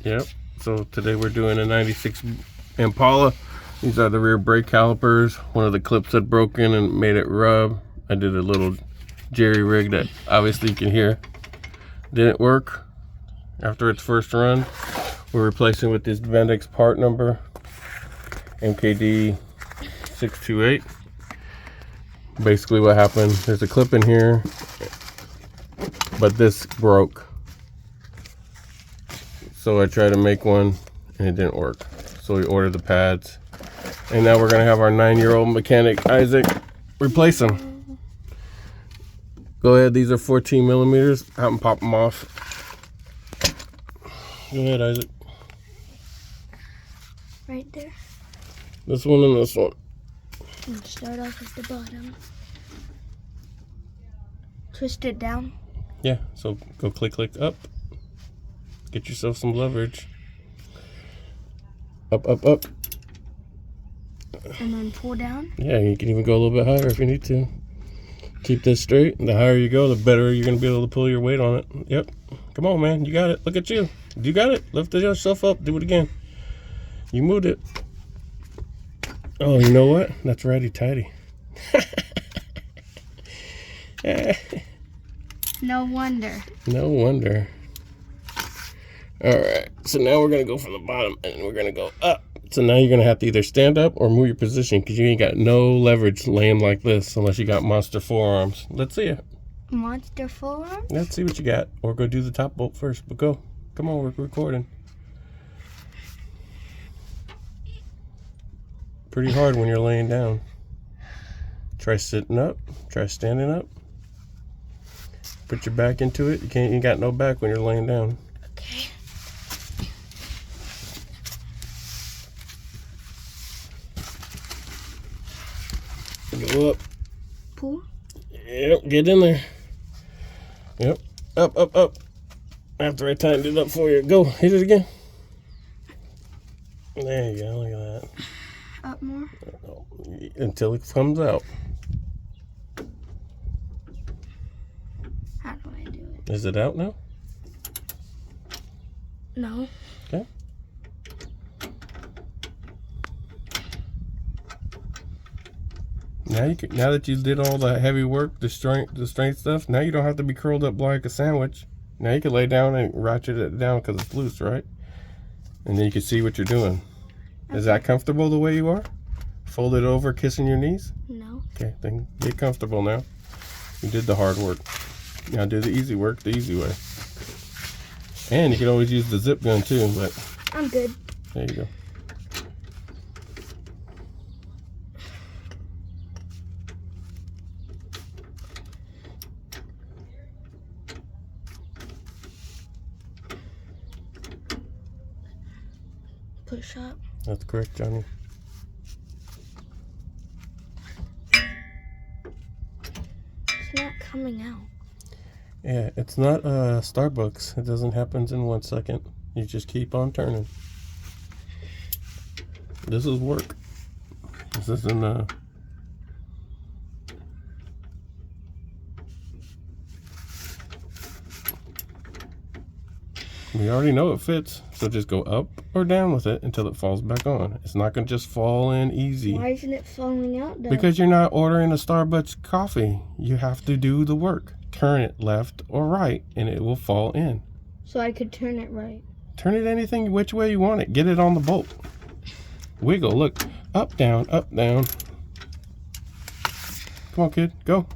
Yep. So today we're doing a 96 Impala. These are the rear brake calipers. One of the clips had broken and made it rub. I did a little jerry rig that obviously you can hear didn't work after its first run. We're replacing with this Bendix part number, MKD 628. Basically what happened, there's a clip in here, but this broke. So I tried to make one and it didn't work. So we ordered the pads. And now we're gonna have our 9-year-old mechanic, Isaac, replace them. Go ahead, these are 14 millimeters. Have him pop them off. Go ahead, Isaac. Right there. This one and this one. And start off at the bottom. Twist it down. Yeah, so go click, click up. Get yourself some leverage. Up, up, up. And then pull down. Yeah, you can even go a little bit higher if you need to. Keep this straight. The higher you go, the better you're going to be able to pull your weight on it. Yep. Come on, man. You got it. Look at you. You got it. Lift yourself up. Do it again. You moved it. Oh, you know what? That's righty-tighty. No wonder. No wonder. All right. So now we're going to go from the bottom and we're going to go up. So now you're going to have to either stand up or move your position because you ain't got no leverage laying like this unless you got monster forearms. Let's see it. Monster forearms? Let's see what you got. Or go do the top bolt first. But go. Come on, we're recording. Pretty hard when you're laying down. Try sitting up. Try standing up. Put your back into it. You got no back when you're laying down. Okay. Go up. Pull. Yep, get in there. Yep. Up, up, up. After I tightened it up for you. Go. Hit it again. There you go. Look at that. Up more. Until it comes out. How do I do it? Is it out now? No. Okay. Now that you did all the heavy work, the strength stuff, now you don't have to be curled up like a sandwich. Now you can lay down and ratchet it down because it's loose, right? And then you can see what you're doing. Okay. Is that comfortable the way you are? Fold it over, kissing your knees? No. Okay, then get comfortable now. You did the hard work. Now do the easy work the easy way. And you can always use the zip gun too, but I'm good. there you go. Push up. That's correct, Johnny. It's not coming out. Yeah, it's not Starbucks. It doesn't happen in 1 second. You just keep on turning. This is work. This isn't we already know it fits, so just go up or down with it until it falls back on. It's not going to just fall in easy. Why isn't it falling out though? Because you're not ordering a Starbucks coffee. You have to do the work. Turn it left or right, and it will fall in. So I could turn it right. Turn it anything which way you want it. Get it on the bolt. Wiggle, look. Up, down, up, down. Come on, kid, go.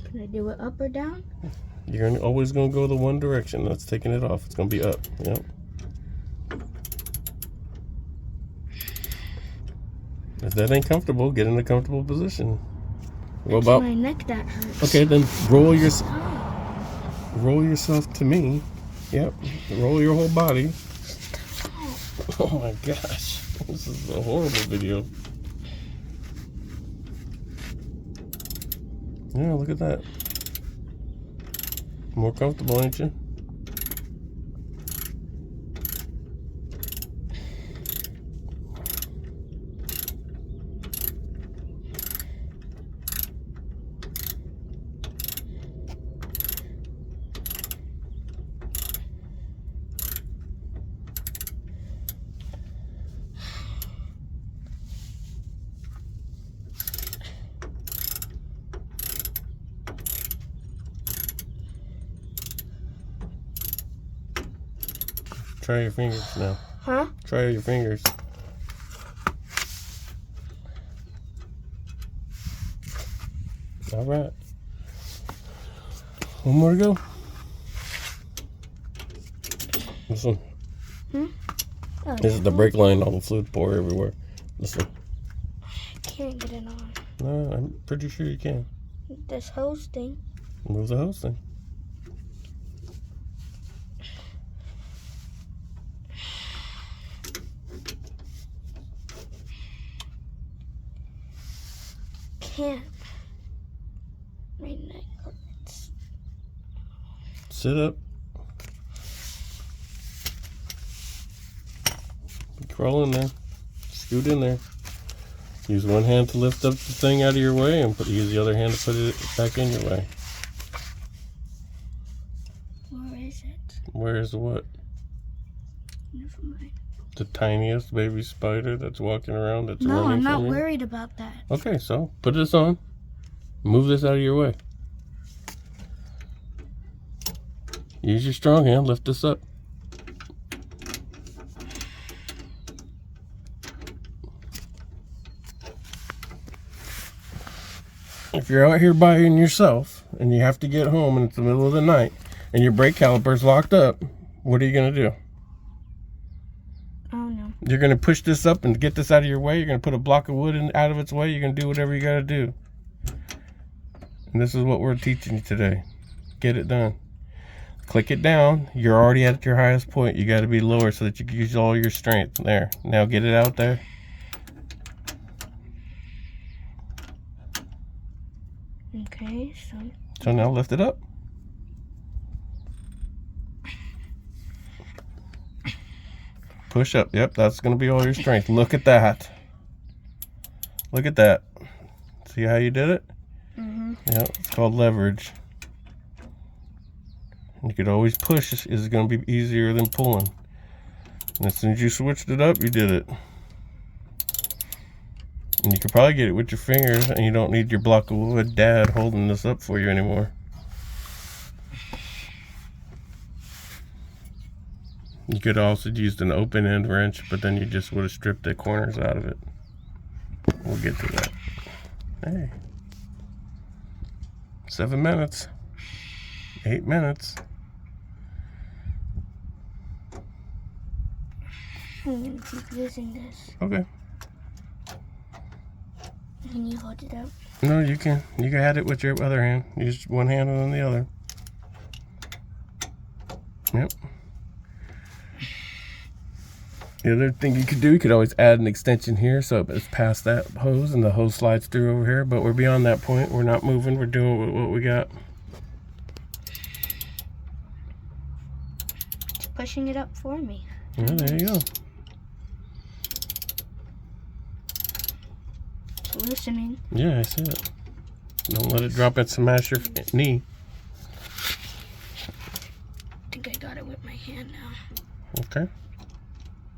Can I do it up or down? You're always going to go the one direction. That's taking it off. It's going to be up. Yep. If that ain't comfortable, get in a comfortable position. What about my neck that hurts? Okay, then roll yourself to me. Yep. Roll your whole body. Oh my gosh. This is a horrible video. Yeah, look at that. More comfortable, ain't you? Try your fingers now. Huh? Try your fingers. All right. One more to go. This one. Oh, This is the brake line. All the fluid pour everywhere. This one. I can't get it on. No, I'm pretty sure you can. This hose thing. Move the hose thing. Can't. My neck hurts. Sit up. Crawl in there. Scoot in there. Use one hand to lift up the thing out of your way and use the other hand to put it back in your way. Where is it? Where is what? Never mind. The tiniest baby spider that's walking around that's No, running I'm not from you? worried about that. Okay, so put this on. Move this out of your way. Use your strong hand. Lift this up. If you're out here by yourself and you have to get home and it's the middle of the night and your brake caliper's locked up, what are you going to do? Oh no. You're going to push this up and get this out of your way. You're going to put a block of wood out of its way. You're going to do whatever you got to do. And this is what we're teaching you today. Get it done. Click it down. You're already at your highest point. You got to be lower so that you can use all your strength. There. Now get it out there. Okay, So now lift it up. Push up. Yep, that's going to be all your strength. Look at that. Look at that. See how you did it? Yep, it's called leverage. You could always push. Is going to be easier than pulling. And as soon as you switched it up, you did it. And you could probably get it with your fingers, and you don't need your block of wood dad holding this up for you anymore. You could also used an open end wrench, but then you just would have stripped the corners out of it. We'll get to that. Hey. 7 minutes. 8 minutes. I'm gonna keep using this. Okay. Can you hold it up? No, you can. You can have it with your other hand. Use one hand and then the other. Yep. The other thing you could do, you could always add an extension here so it's past that hose and the hose slides through over here. But we're beyond that point. We're not moving. We're doing what we got. It's pushing it up for me. Yeah, there you go. It's loosening. Yeah, I see it. Don't let it drop and smash your knee. I think I got it with my hand now. Okay.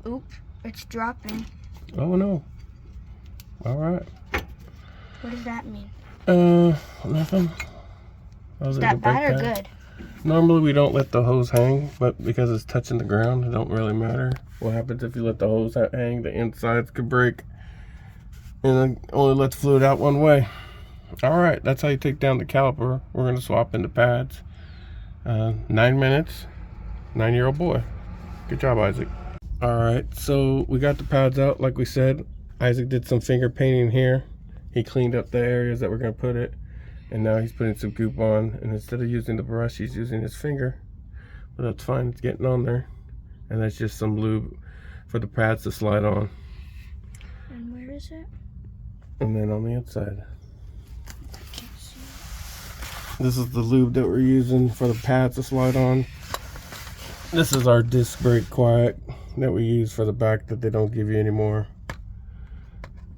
Oop, it's dropping. Oh no. All right. What does that mean? Nothing. Is that bad or good? Normally we don't let the hose hang, but because it's touching the ground, it don't really matter. What happens if you let the hose hang? The insides could break, and it only lets fluid out one way. All right, that's how you take down the caliper. We're gonna swap into pads. 9 minutes. 9-year-old boy. Good job, Isaac. All right, so we got the pads out, like we said. Isaac did some finger painting here. He cleaned up the areas that we're gonna put it, and now he's putting some goop on. And instead of using the brush, he's using his finger. But that's fine, it's getting on there. And that's just some lube for the pads to slide on. And where is it? And then on the inside. I can't see it. This is the lube that we're using for the pads to slide on. This is our disc brake quiet that we use for the back that they don't give you anymore.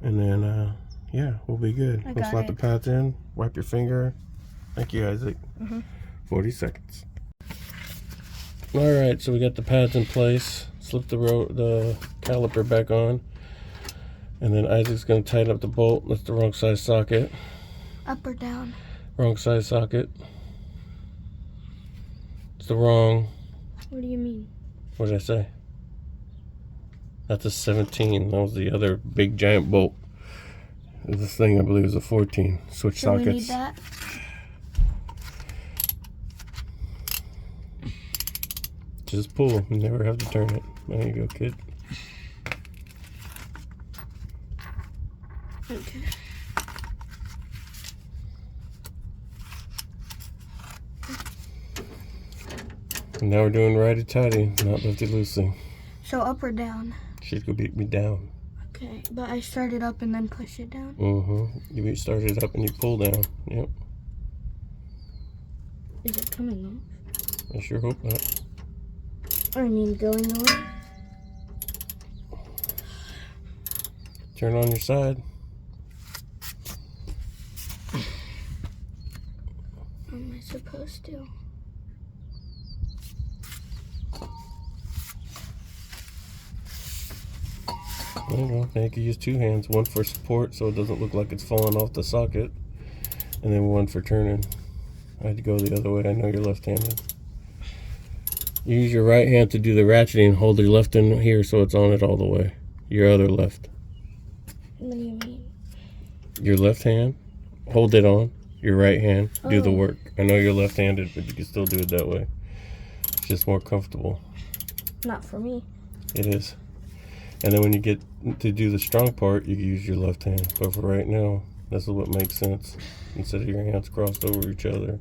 And then, yeah, we'll be good. We'll slap the pads in, wipe your finger. Thank you, Isaac. 40 seconds. All right, so we got the pads in place. Slip the caliper back on. And then Isaac's gonna tighten up the bolt. That's the wrong size socket. Up or down? Wrong size socket. It's the wrong. What do you mean? What did I say? That's a 17. That was the other big giant bolt. This thing, I believe, is a 14. Switch So sockets. we need that. Just pull. You never have to turn it. There you go, kid. Okay. And now we're doing righty-tighty, not lefty-loosey. So up or down? She's gonna beat me down. Okay, but I start it up and then push it down. You start it up and you pull down. Yep. Is it coming off? I sure hope not. I mean, going on. Turn on your side. How am I supposed to? There you go. Now you can use two hands. One for support so it doesn't look like it's falling off the socket. And then one for turning. I had to go the other way. I know you're left-handed. You use your right hand to do the ratcheting. Hold your left in here so it's on it all the way. Your other left. What do you mean? Your left hand, hold it on. Your right hand, do the Oh. work. I know you're left-handed, but you can still do it that way. It's just more comfortable. Not for me. It is. And then when you get to do the strong part, you can use your left hand. But for right now, this is what makes sense. Instead of your hands crossed over each other.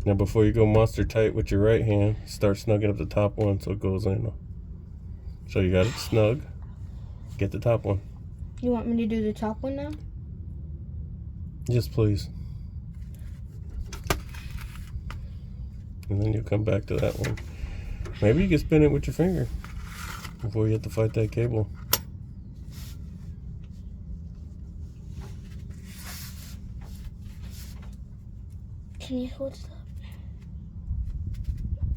Now before you go monster tight with your right hand, start snugging up the top one so it goes in. So you got it snug. Get the top one. You want me to do the top one now? Yes, please. And then you'll come back to that one. Maybe you can spin it with your finger before you have to fight that cable. Can you hold it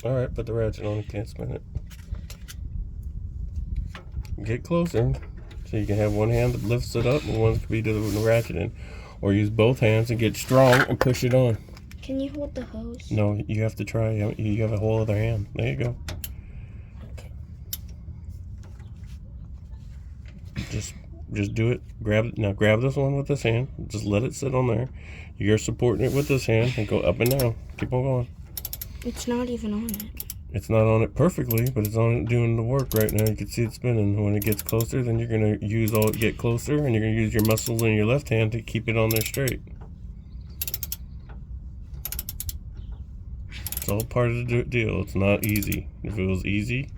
up? Alright, put the ratchet on. You can't spin it. Get closer so you can have one hand that lifts it up and one can be to the ratcheting. Or use both hands and get strong and push it on. Can you hold the hose? No, you have to try. You have a whole other hand. There you go. Okay. Just do it. Grab it. Now grab this one with this hand. Just let it sit on there. You're supporting it with this hand and go up and down. Keep on going. It's not even on it. It's not on it perfectly, but it's on it doing the work right now. You can see it spinning. When it gets closer, then you're going to use all get closer, and you're going to use your muscles in your left hand to keep it on there straight. It's all part of the deal. It's not easy. If it was easy,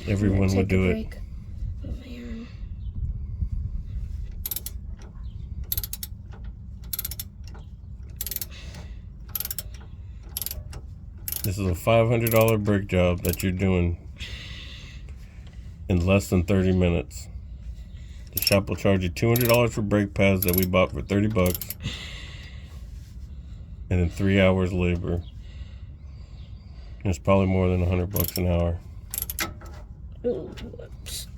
everyone would do it. Oh, man. This is a $500 brake job that you're doing in less than 30 minutes. The shop will charge you $200 for brake pads that we bought for 30 bucks. And then 3 hours labor. And it's probably more than 100 bucks an hour. Ooh, whoops.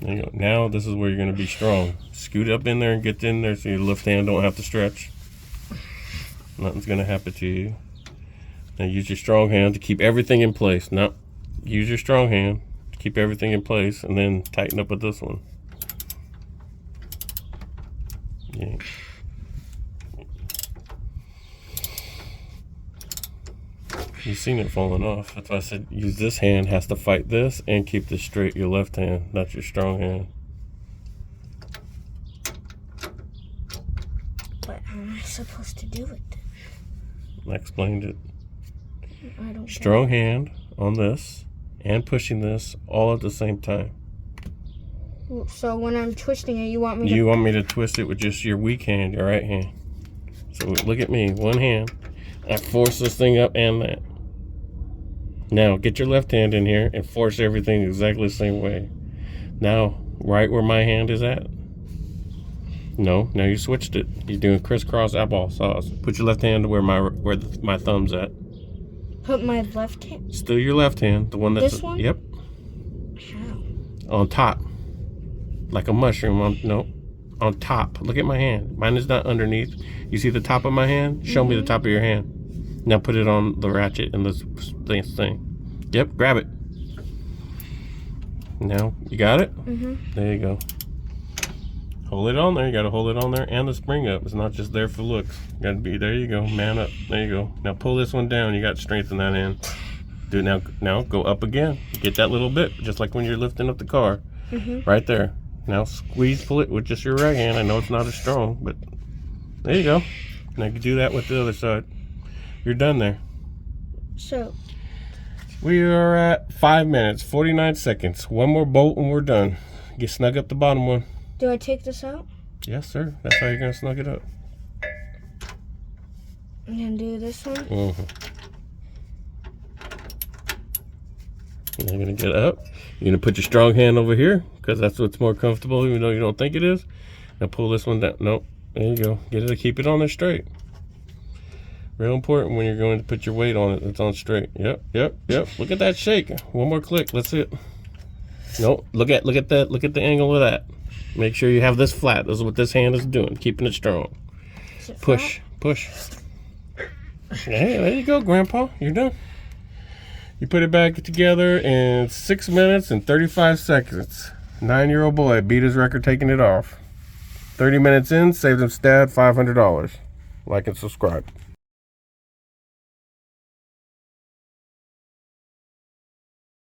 There you go. Now this is where you're going to be strong. Scoot up in there and get in there so your left hand don't have to stretch. Nothing's going to happen to you. Now use your strong hand to keep everything in place. Now use your strong hand to keep everything in place and then tighten up with this one. Yeah. You've seen it falling off. That's why I said use this hand has to fight this and keep this straight, your left hand, not your strong hand. But how am I supposed to do it? I explained it. I don't Strong hand on this and pushing this all at the same time. get it. So when I'm twisting it, you want me to... You want me to twist it with just your weak hand, your right hand. So look at me, one hand. I force this thing up and that. Now get your left hand in here and force everything exactly the same way. Now, right where my hand is at. No, now you switched it. You're doing crisscross applesauce. Put your left hand where my thumb's at. Put my left hand... Still your left hand, the one that's... This one? Yep. How? On top. Like a mushroom. On top. Look at my hand. Mine is not underneath. You see the top of my hand? Show me the top of your hand. Now put it on the ratchet and this thing. Yep, grab it. Now, you got it? Mm-hmm. There you go. Hold it on there. You got to hold it on there and the spring up. It's not just there for looks. Got to be, there you go. Man up. There you go. Now pull this one down. You got strength in that end. Do it now. Now go up again. Get that little bit, just like when you're lifting up the car. Mm-hmm. Right there. Now squeeze, pull it with just your right hand. I know it's not as strong, but there you go. Now you can do that with the other side. You're done there. So, We are at 5 minutes, 49 seconds. One more bolt and we're done. Get snug up the bottom one. do I take this out? Yes, sir. That's how you're going to snug it up. And then do this one? Mm-hmm. And you're going to get up. You're going to put your strong hand over here because that's what's more comfortable, even though you don't think it is. Now pull this one down. Nope. There you go. Get it to keep it on there straight. Real important when you're going to put your weight on it. It's on straight. Yep, yep, yep. Look at that shake. One more click. Let's see it. Nope. Look at that. Look at the angle of that. Make sure you have this flat. This is what this hand is doing. Keeping it strong. Is it Push, push. Hey, there you go, Grandpa. You're done. You put it back together in 6 minutes and 35 seconds. 9-year-old boy beat his record taking it off. 30 minutes in, saved his dad $500. Like and subscribe.